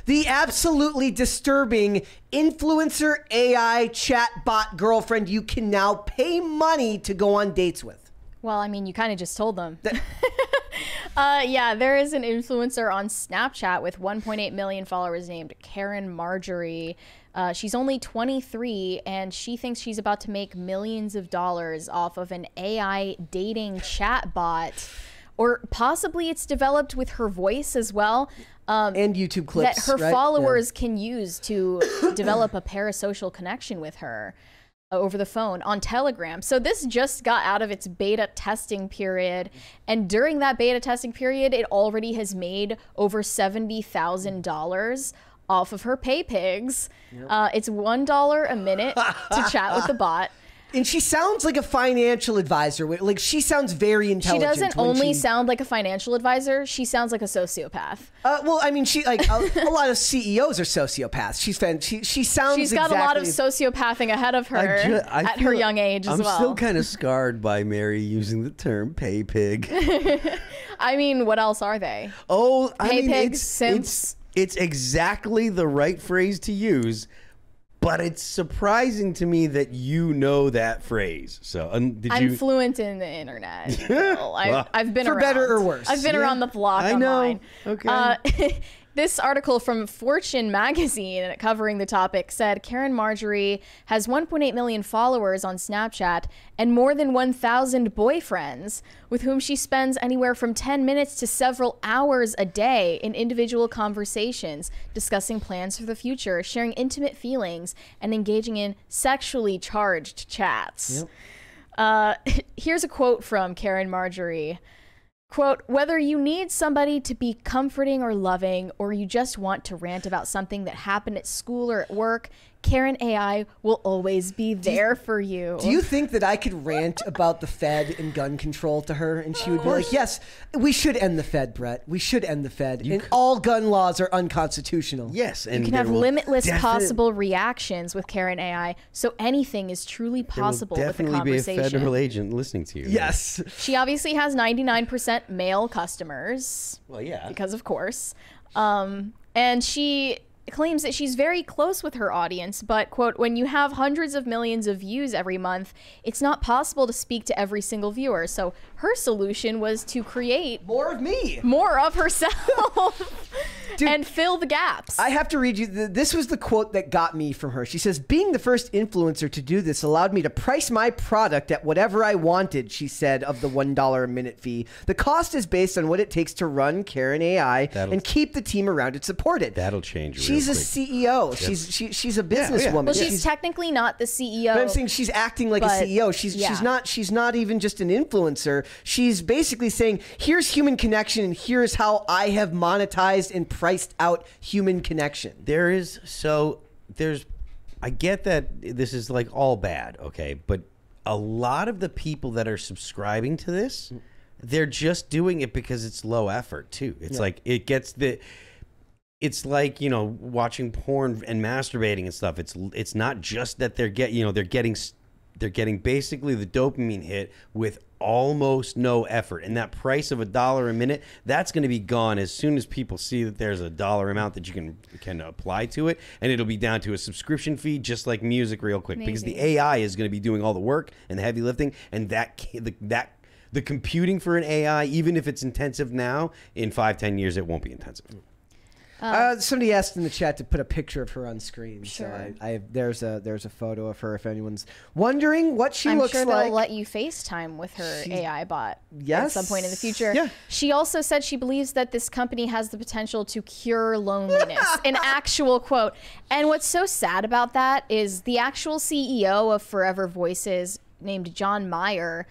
the absolutely disturbing influencer AI chatbot girlfriend you can now pay money to go on dates with. Well, I mean, you kind of just told them. Yeah, there is an influencer on Snapchat with 1.8 million followers named Karen Marjorie. She's only 23, and she thinks she's about to make millions of dollars off of an AI dating chat bot. Or possibly it's developed with her voice as well. And YouTube clips, that her right? followers can use to develop a parasocial connection with her over the phone on Telegram. So this just got out of its beta testing period. And during that beta testing period, it already has made over $70,000 off of her pay pigs. Yep. It's $1 a minute to chat with the bot. And she sounds like a financial advisor. Like, she sounds very intelligent. She doesn't only sound like a financial advisor. She sounds like a sociopath. Well, I mean, she like a lot of CEOs are sociopaths. She sounds. She's got a lot of sociopathing ahead of her at her young age as well. I'm still kind of scarred by Mary using the term "pay pig." I mean, what else are they? Oh, pay pigs, simps. It's exactly the right phrase to use. But it's surprising to me that you know that phrase. So, I'm fluent in the internet. I've been for around. better or worse. I've been around the block online. Okay. This article from Fortune magazine covering the topic said Karen Marjorie has 1.8 million followers on Snapchat and more than 1,000 boyfriends with whom she spends anywhere from 10 minutes to several hours a day in individual conversations, discussing plans for the future, sharing intimate feelings, and engaging in sexually charged chats. Yep. Here's a quote from Karen Marjorie. Quote, whether you need somebody to be comforting or loving, or you just want to rant about something that happened at school or at work, Karen AI will always be there for you. Do you think that I could rant about the Fed and gun control to her and she would be like, yes, we should end the Fed, Brett. We should end the Fed. And all gun laws are unconstitutional. Yes. And you can have limitless possible reactions with Karen AI, so anything is truly possible with a conversation. Definitely be a federal agent listening to you. Yes. She obviously has 99% male customers. Well, yeah. Because of course. And she claims that she's very close with her audience, but, quote, when you have hundreds of millions of views every month, it's not possible to speak to every single viewer. So her solution was to create more of me, more of herself. Dude, and fill the gaps. I have to read you. This was the quote that got me from her. She says, being the first influencer to do this allowed me to price my product at whatever I wanted, she said, of the $1 a minute fee. The cost is based on what it takes to run Karen AI and keep the team around it supported. That'll change. She's a CEO. Yes. She's a businesswoman. Well, she's technically not the CEO. But I'm saying she's acting like a CEO. She's not even just an influencer. She's basically saying, here's human connection and here's how I have monetized and priced out human connection. I get that this is like all bad, okay, but a lot of the people that are subscribing to this, they're just doing it because it's low effort too. It's like it's like, you know, watching porn and masturbating and stuff. It's not just that they're getting basically the dopamine hit with almost no effort, and that price of $1 a minute, that's going to be gone as soon as people see that there's a dollar amount that you can apply to it, and it'll be down to a subscription fee, just like music, real quick. Because the AI is going to be doing all the work and the heavy lifting, and the computing for an AI, even if it's intensive now, in 5-10 years it won't be intensive. Somebody asked in the chat to put a picture of her on screen. Sure. So there's a photo of her if anyone's wondering what she looks like. I'm sure they'll let you FaceTime with her AI bot at some point in the future. Yeah. She also said she believes that this company has the potential to cure loneliness, an actual quote. And what's so sad about that is the actual CEO of Forever Voices, named John Mayer,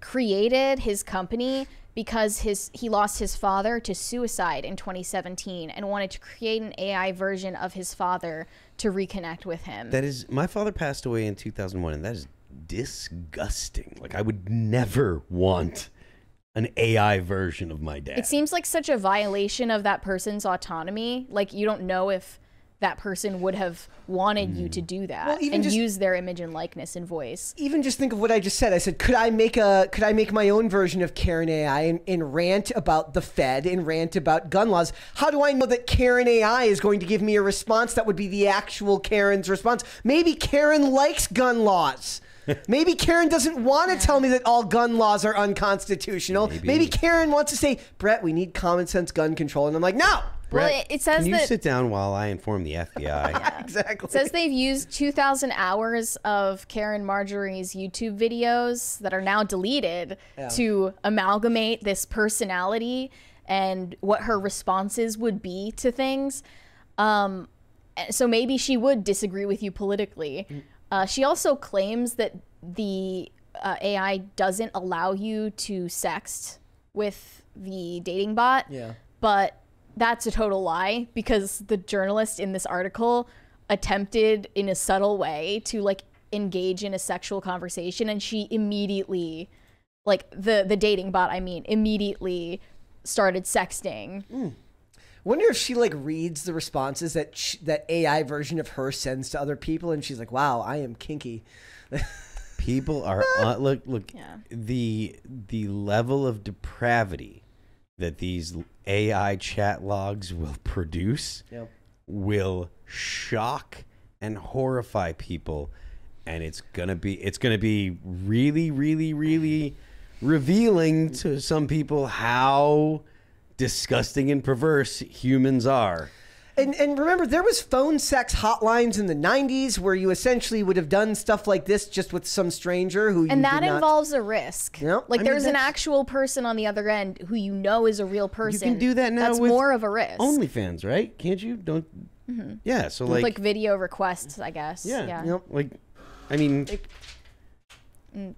created his company because he lost his father to suicide in 2017 and wanted to create an AI version of his father to reconnect with him. My father passed away in 2001, and that is disgusting. Like, I would never want an AI version of my dad. It seems like such a violation of that person's autonomy. Like, you don't know if that person would have wanted you to do that Well, even and just- use their image and likeness and voice. Even just think of what I just said. I said, could I make my own version of Karen AI and rant about the Fed and rant about gun laws? How do I know that Karen AI is going to give me a response that would be the actual Karen's response? Maybe Karen likes gun laws. Maybe Karen doesn't want to tell me that all gun laws are unconstitutional. Maybe Karen wants to say, Brett, we need common sense gun control. And I'm like, no. Well, Brett, it says can you that sit down while I inform the FBI? Exactly. it says they've used 2,000 hours of Karen Marjorie's YouTube videos that are now deleted to amalgamate this personality and what her responses would be to things. So maybe she would disagree with you politically. She also claims that the AI doesn't allow you to sext with the dating bot. Yeah. But that's a total lie, because the journalist in this article attempted in a subtle way to like engage in a sexual conversation, and she immediately, like the dating bot, immediately started sexting. Wonder if she like reads the responses that that AI version of her sends to other people, and she's like, "Wow, I am kinky." People are look. Yeah. The level of depravity that these AI chat logs will produce will shock and horrify people, and it's gonna be really, really, really revealing to some people how disgusting and perverse humans are. And remember, there was phone sex hotlines in the 90s where you essentially would have done stuff like this just with some stranger who you And that did not... involves a risk. Yep. Like I mean, there's an that's- actual person on the other end who you know is a real person. You can do that now That's with more of a risk. OnlyFans, right? Can't you? Don't. Yeah. So Like video requests, I guess. Yeah. Yep. Like, I mean,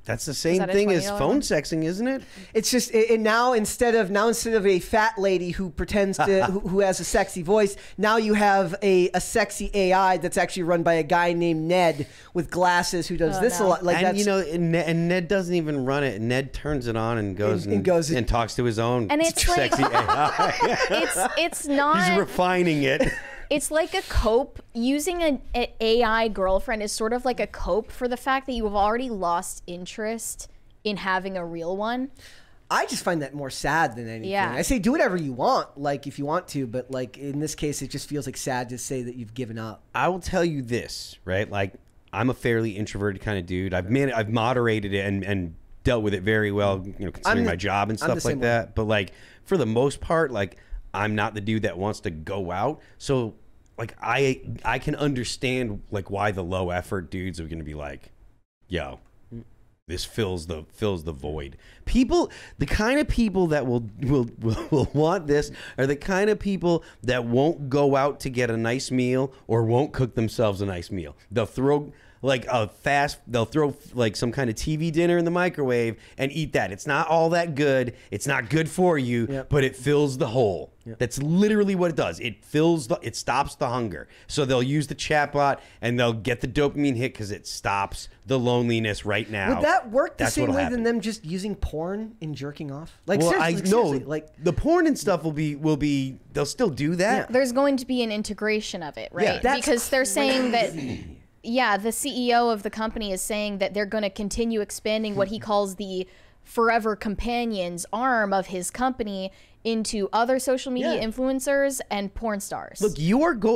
that's the same that a thing as $20 phone one? sexing, isn't it? It's just and now instead of a fat lady who pretends to who has a sexy voice, now you have a sexy AI that's actually run by a guy named Ned with glasses who does this a no. lot. Like And that's, you know, and Ned doesn't even run it. Ned turns it on and goes and talks to his own And it's like- sexy AI. It's not. He's refining it. It's like a cope. Using an AI girlfriend is sort of like a cope for the fact that you have already lost interest in having a real one. I just find that more sad than anything. Yeah. I say do whatever you want, like if you want to, but like in this case, it just feels like sad to say that you've given up. I will tell you this, right? Like, I'm a fairly introverted kind of dude. I've moderated it and dealt with it very well, you know, considering my job and I'm the stuff same like that. But like, for the most part, like, I'm not the dude that wants to go out. So like, I can understand like why the low effort dudes are going to be like, yo, this fills the void. People, the kind of people that will want this are the kind of people that won't go out to get a nice meal or won't cook themselves a nice meal. They'll throw like some kind of TV dinner in the microwave and eat that. It's not all that good. It's not good for you, but it fills the hole. That's literally what it does. It stops the hunger. So they'll use the chatbot and they'll get the dopamine hit because it stops the loneliness right now. Would that work the That's same what'll way happen. than them just using porn and jerking off? Like Well, seriously, like the porn and stuff will be they'll still do that. There's going to be an integration of it, right? Yeah. That's Because they're saying that, yeah, the CEO of the company is saying that they're going to continue expanding what he calls the Forever Companions arm of his company into other social media Yeah. influencers and porn stars. Look,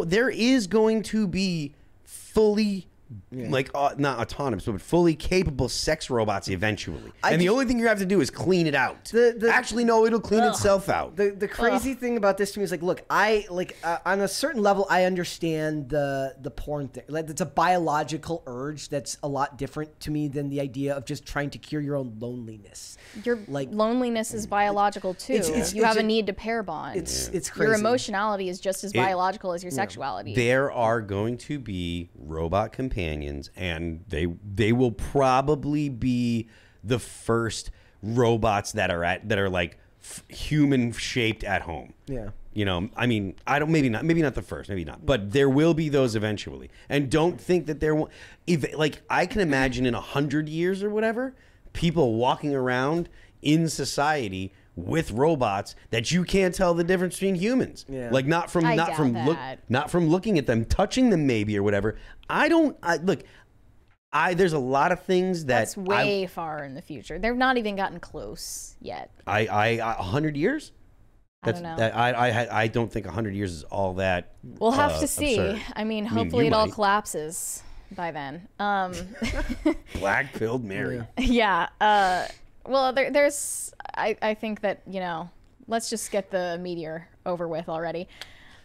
there is going to be fully like not autonomous, but fully capable sex robots eventually. And the only thing you have to do is clean it out. Actually, no, it'll clean itself out. The crazy thing about this to me is like, look, on a certain level, I understand the porn thing. Like, it's a biological urge that's a lot different to me than the idea of just trying to cure your own loneliness. Your like- loneliness is biological too. It's- You have a it's- need to pair bond. It's Your crazy. emotionality is just as biological as your sexuality. There are going to be robot companions, and they will probably be the first robots that are like human shaped at home. Yeah. You know, I mean, maybe not the first, maybe not, but there will be those eventually. And don't think that there won't. Like, I can imagine in 100 years or whatever, people walking around in society with robots that you can't tell the difference between humans. Yeah. Like not from I not doubt from that. not from looking at them, touching them maybe or whatever. There's a lot of things That's way far in the future. They've not even gotten close yet. 100 years. I don't know. I don't think 100 years is all that. We'll have to see. Absurd. I mean, hopefully you it all might. collapses by then. Black-pilled Mary. Yeah. Well, I think that, let's just get the meteor over with already.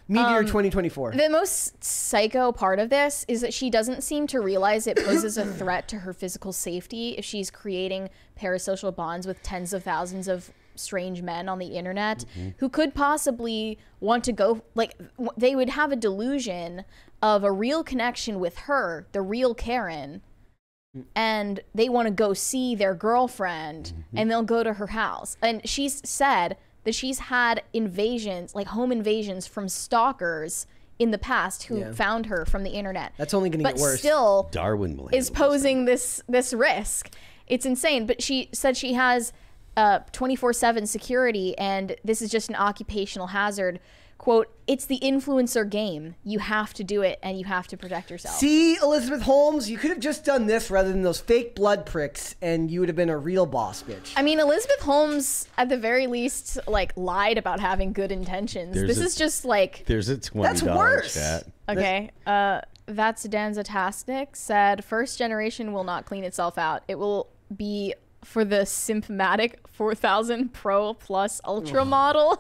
Meteor 2024. The most psycho part of this is that she doesn't seem to realize it poses a threat to her physical safety if she's creating parasocial bonds with tens of thousands of strange men on the internet who could possibly want to go, like, they would have a delusion of a real connection with her, the real Karen, and they want to go see their girlfriend and they'll go to her house. And she's said that she's had invasions, like home invasions from stalkers in the past who found her from the internet. That's only going to get worse. But still Darwin is posing this risk. It's insane. But she said she has 24/7 security, and this is just an occupational hazard. Quote, it's the influencer game. You have to do it, and you have to protect yourself. See, Elizabeth Holmes, you could have just done this rather than those fake blood pricks, and you would have been a real boss bitch. I mean, Elizabeth Holmes, at the very least, like, lied about having good intentions. This is just like... There's a $20 That's worse. chat. Okay, that's Danzatastic said, first generation will not clean itself out. It will be for the Symptomatic 4000 Pro Plus Ultra model.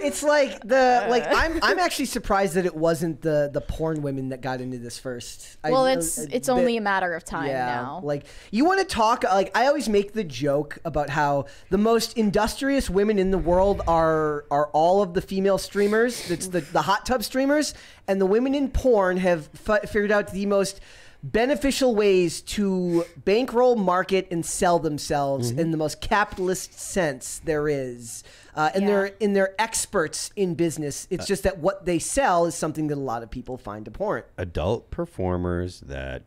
It's like I'm actually surprised that it wasn't the porn women that got into this first. Well, it's only a matter of time now. Like, you want to talk, like, I always make the joke about how the most industrious women in the world are all of the female streamers. It's the hot tub streamers, and the women in porn have figured out the most beneficial ways to bankroll, market, and sell themselves in the most capitalist sense there is. And they're experts in business. It's just that what they sell is something that a lot of people find abhorrent. Adult performers that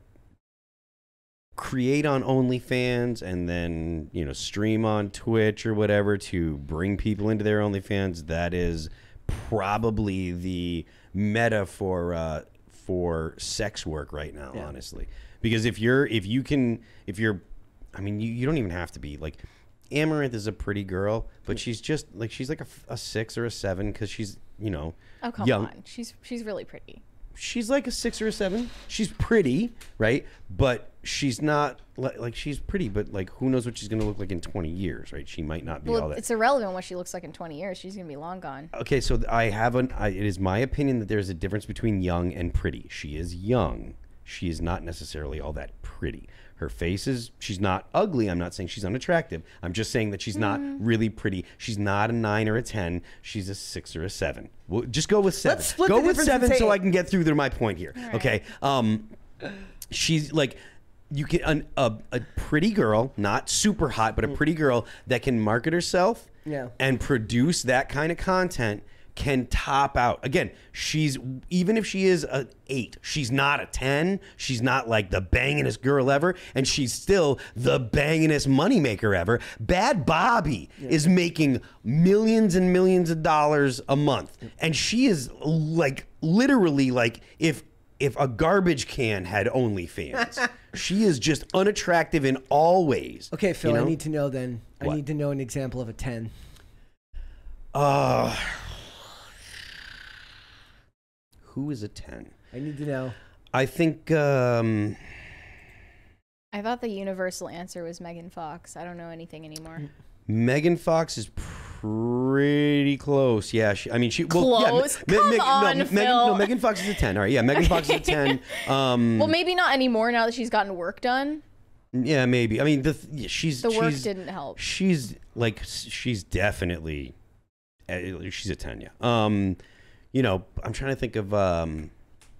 create on OnlyFans and then stream on Twitch or whatever to bring people into their OnlyFans. That is probably the meta for sex work right now, honestly. Because if you're I mean, you don't even have to be like, Amaranth is a pretty girl, but she's just like, she's like a 6 or a 7 because she's oh, come young. on, she's really pretty. She's like a 6 or a 7. She's pretty, right? But she's not like she's pretty, but like, who knows what she's going to look like in 20 years, right? She might not be all that. It's irrelevant what she looks like in 20 years. She's going to be long gone. Okay, so it is my opinion that there's a difference between young and pretty. She is young. She is not necessarily all that pretty. Her face she's not ugly. I'm not saying she's unattractive. I'm just saying that she's not really pretty. She's not a 9 or a 10. She's a 6 or a 7. We'll just go with 7. Let's split go the with difference and 7 say so I 8. can get through to my point here. All right. Okay. She's like, you can a pretty girl, not super hot, but a pretty girl that can market herself and produce that kind of content can top out. Again, even if she is an 8, she's not a 10. She's not like the bangingest girl ever, and she's still the bangingest moneymaker ever. Bad Bobby is making millions and millions of dollars a month, and she is like literally like if a garbage can had OnlyFans. She is just unattractive in all ways. Okay, Phil, I need to know then. What? I need to know an example of a 10. Who is a 10? I need to know. I think I thought the universal answer was Megan Fox. I don't know anything anymore. Megan Fox is pretty close. Yeah, she. Close? Come on, Phil. Megan Fox is a 10. All right, yeah, Megan Fox is a 10. Well, maybe not anymore now that she's gotten work done. Yeah, maybe. I mean, the work didn't help. She's definitely she's a 10. Yeah. I'm trying to think of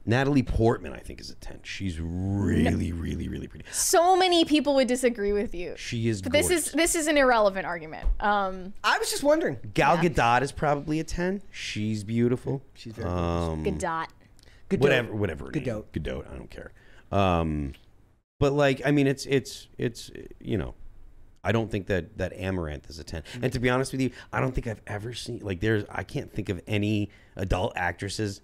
Natalie Portman. I think is a 10. She's really, really, really pretty. So many people would disagree with you. She is. But gorgeous. this is an irrelevant argument. I was just wondering. Gal Gadot is probably a 10. She's beautiful. She's very Gadot. Godot. Whatever. Godot. Godot. I don't care. But like, I mean, it's I don't think that Amaranth is a 10. And to be honest with you, I don't think I've ever seen I can't think of any adult actresses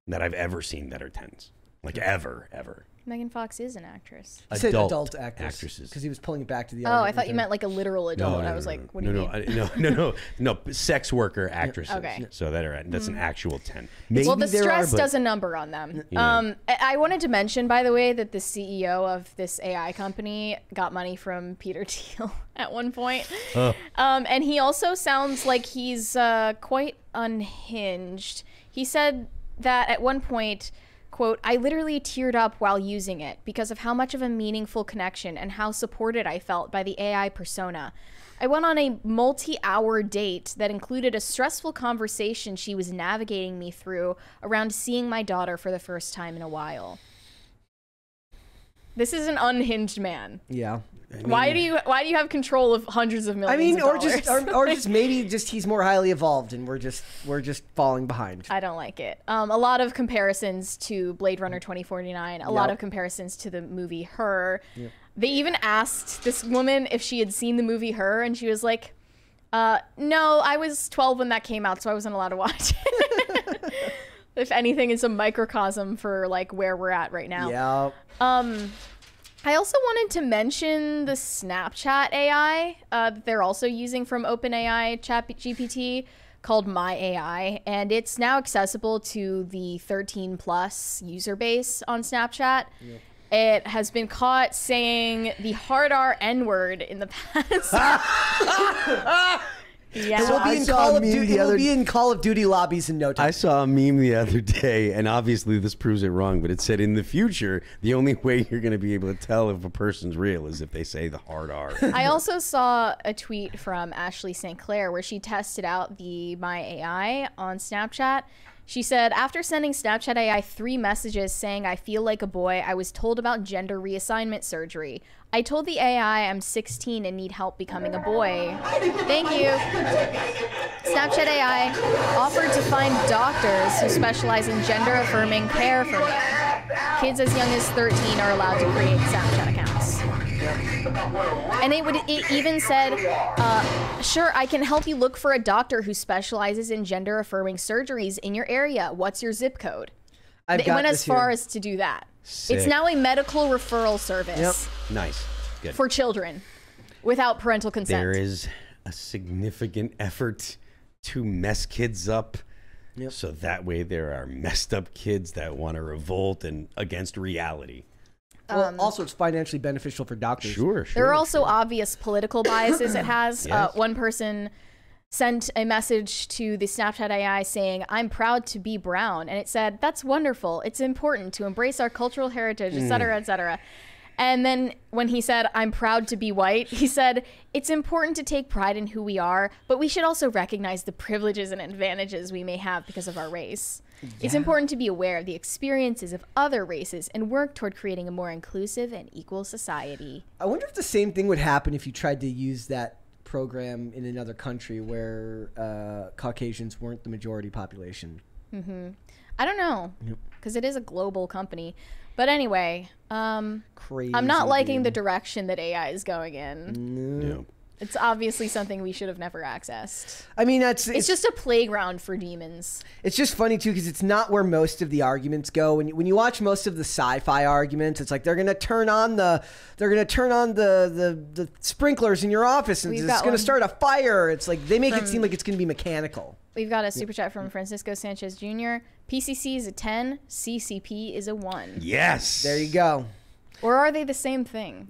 that I've ever seen that are 10s. Like ever. Megan Fox is an actress. He said adult actresses because he was pulling it back to the. Oh, I thought you meant like a literal adult. I was like, what do you mean? No, sex worker actresses. Okay. So that's an actual 10. Well, the stress does a number on them. Yeah. I wanted to mention, by the way, that the CEO of this AI company got money from Peter Thiel at one point. And he also sounds like he's quite unhinged. He said that at one point, quote, I literally teared up while using it because of how much of a meaningful connection and how supported I felt by the AI persona. I went on a multi-hour date that included a stressful conversation she was navigating me through around seeing my daughter for the first time in a while. This is an unhinged man. Yeah. I mean, why do you have control of hundreds of millions of dollars? or just maybe just he's more highly evolved and we're just falling behind. I don't like it. A lot of comparisons to Blade Runner 2049, a lot of comparisons to the movie Her. Yep. They even asked this woman if she had seen the movie Her, and she was like, no, I was 12 when that came out, so I wasn't allowed to watch it. If anything, it's a microcosm for like where we're at right now. Yeah. I also wanted to mention the Snapchat AI that they're also using from OpenAI ChatGPT called My AI, and it's now accessible to the 13 plus user base on Snapchat. Yep. It has been caught saying the hard R N-word in the past. Yeah. It will be in Call of Duty. It will be in Call of Duty lobbies in no time. I saw a meme the other day, and obviously this proves it wrong, but it said in the future, the only way you're going to be able to tell if a person's real is if they say the hard R. I also saw a tweet from Ashley St. Clair where she tested out the My AI on Snapchat. She said, after sending Snapchat AI 3 messages saying I feel like a boy, I was told about gender reassignment surgery. I told the AI I'm 16 and need help becoming a boy. Thank you. Snapchat AI offered to find doctors who specialize in gender-affirming care for me. Kids as young as 13 are allowed to create Snapchat accounts. And it even said, sure, I can help you look for a doctor who specializes in gender-affirming surgeries in your area. What's your zip code? It went as far as to do that. Sick. It's now a medical referral service. Yep. Nice. Good. For children without parental consent. There is a significant effort to mess kids up. Yep. So that way there are messed up kids that want to revolt and against reality. Well, also, it's financially beneficial for doctors. Sure. There are also obvious political biases it has. Yes. One person sent a message to the Snapchat AI saying, I'm proud to be brown. And it said, that's wonderful. It's important to embrace our cultural heritage, et cetera, et cetera. And then when he said, I'm proud to be white, he said, it's important to take pride in who we are, but we should also recognize the privileges and advantages we may have because of our race. Yeah. It's important to be aware of the experiences of other races and work toward creating a more inclusive and equal society. I wonder if the same thing would happen if you tried to use that program in another country where Caucasians weren't the majority population. Mm-hmm. I don't know, because it is a global company. But anyway, crazy, I'm not liking the direction that AI is going in. No. It's obviously something we should have never accessed. I mean, it's just a playground for demons. It's just funny too because it's not where most of the arguments go. When you watch most of the sci-fi arguments, it's like they're gonna turn on the sprinklers in your office and it's gonna start a fire. It's like they make it seem like it's gonna be mechanical. We've got a super chat from Francisco Sanchez Jr. PCC is a 10, CCP is a 1. Yes. There you go. Or are they the same thing?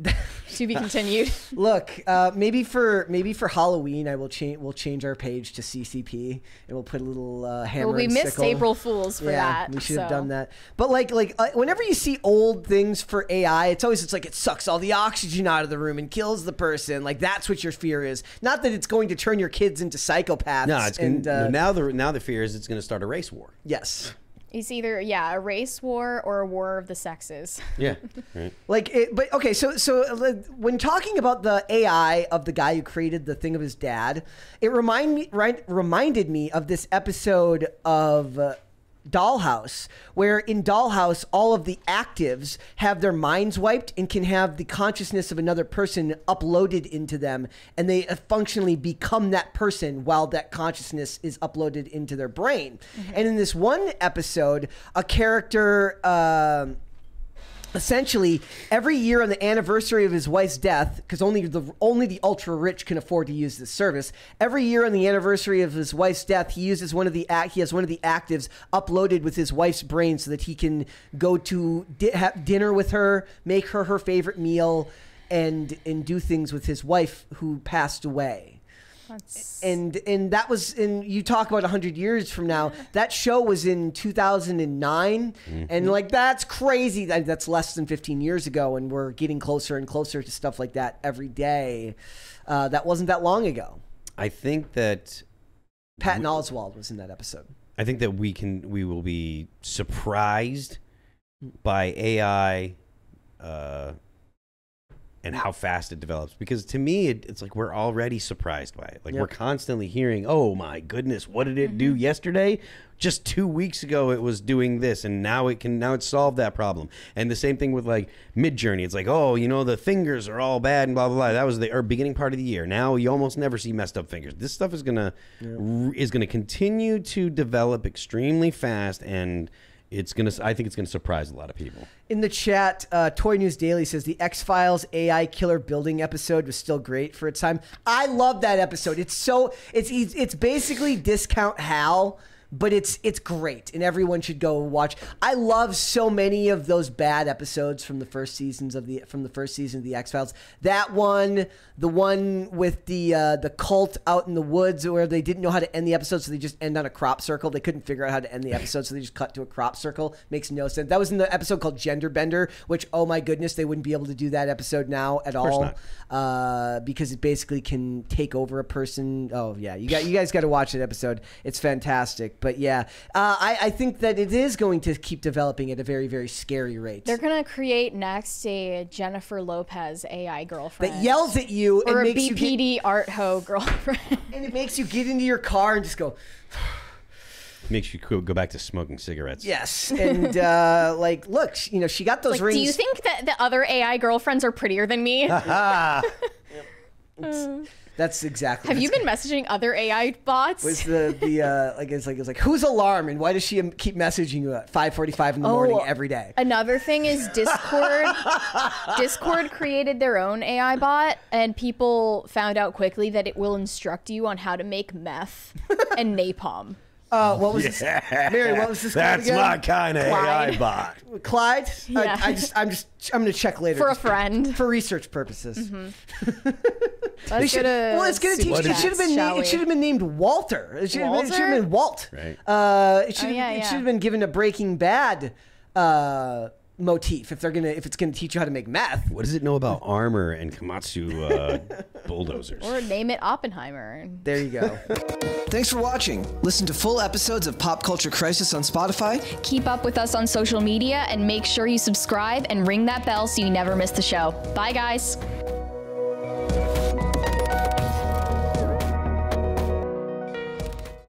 To be continued. Look, maybe for Halloween, we'll change our page to CCP and we'll put a little hammer. Well, we and missed sickle. April Fools for that. We should have done that. But like whenever you see old things for AI, it's like it sucks all the oxygen out of the room and kills the person. Like that's what your fear is. Not that it's going to turn your kids into psychopaths. No, it's now the fear is it's going to start a race war. Yes. It's either a race war or a war of the sexes. Yeah, right. But okay, so when talking about the AI of the guy who created the thing of his dad, it reminded me of this episode of Dollhouse, where in Dollhouse, all of the actives have their minds wiped and can have the consciousness of another person uploaded into them, and they functionally become that person while that consciousness is uploaded into their brain. And in this one episode, a character essentially every year on the anniversary of his wife's death, because only the ultra rich can afford to use this service, every year on the anniversary of his wife's death, he has one of the actives uploaded with his wife's brain so that he can go to have dinner with her, make her favorite meal, and do things with his wife who passed away. And that was you talk about 100 years from now. That show was in 2009, and like that's crazy. That's less than 15 years ago, and we're getting closer and closer to stuff like that every day. That wasn't that long ago. I think that Patton Oswalt was in that episode. I think that we will be surprised by AI. And how fast it develops, because to me it's like we're already surprised by it. Like we're constantly hearing, oh my goodness, what did it do yesterday? Just 2 weeks ago it was doing this, and now it's solved that problem. And the same thing with like Midjourney. It's like, oh, you know, the fingers are all bad and blah blah blah. That was the beginning part of the year. Now you almost never see messed up fingers. This stuff is gonna continue to develop extremely fast, and I think it's gonna surprise a lot of people. In the chat, Toy News Daily says the X-Files AI killer building episode was still great for its time. I love that episode. It's basically Discount Hal, but it's great, and everyone should go watch. I love so many of those bad episodes from the first season of the X-Files. That one, the one with the cult out in the woods where they didn't know how to end the episode, so they just end on a crop circle. They couldn't figure out how to end the episode, so they just cut to a crop circle. Makes no sense. That was in the episode called Gender Bender, which, oh my goodness, they wouldn't be able to do that episode now at all, because it basically can take over a person. Oh yeah, you guys got to watch that episode. It's fantastic. But yeah, I think that it is going to keep developing at a very, very scary rate. They're going to create next a Jennifer Lopez AI girlfriend. That yells at you or and a makes BPD art ho girlfriend. And it makes you get into your car and just go... Makes you go back to smoking cigarettes. Yes. And like, look, you know, she got those rings. Do you think that the other AI girlfriends are prettier than me? That's exactly. Have you been messaging other AI bots? Was it's like whose alarm and why does she keep messaging you at 5:45 in the morning every day? Another thing is Discord. Discord created their own AI bot, and people found out quickly that it will instruct you on how to make meth and napalm. What was this? Mary, what was this called That's again? my kind of AI bot. Clyde? Yeah. I'm going to check later. For a friend. For research purposes. Let's go to it's going to teach. It should have been named Walter. It should have been Walt. Right. It should have been given a Breaking Bad motif if it's gonna teach you how to make meth. What does it know about armor and Komatsu bulldozers? Or name it Oppenheimer. There you go. Thanks for watching. Listen to full episodes of Pop Culture Crisis on Spotify. Keep up with us on social media and make sure you subscribe and ring that bell so you never miss the show. Bye, guys.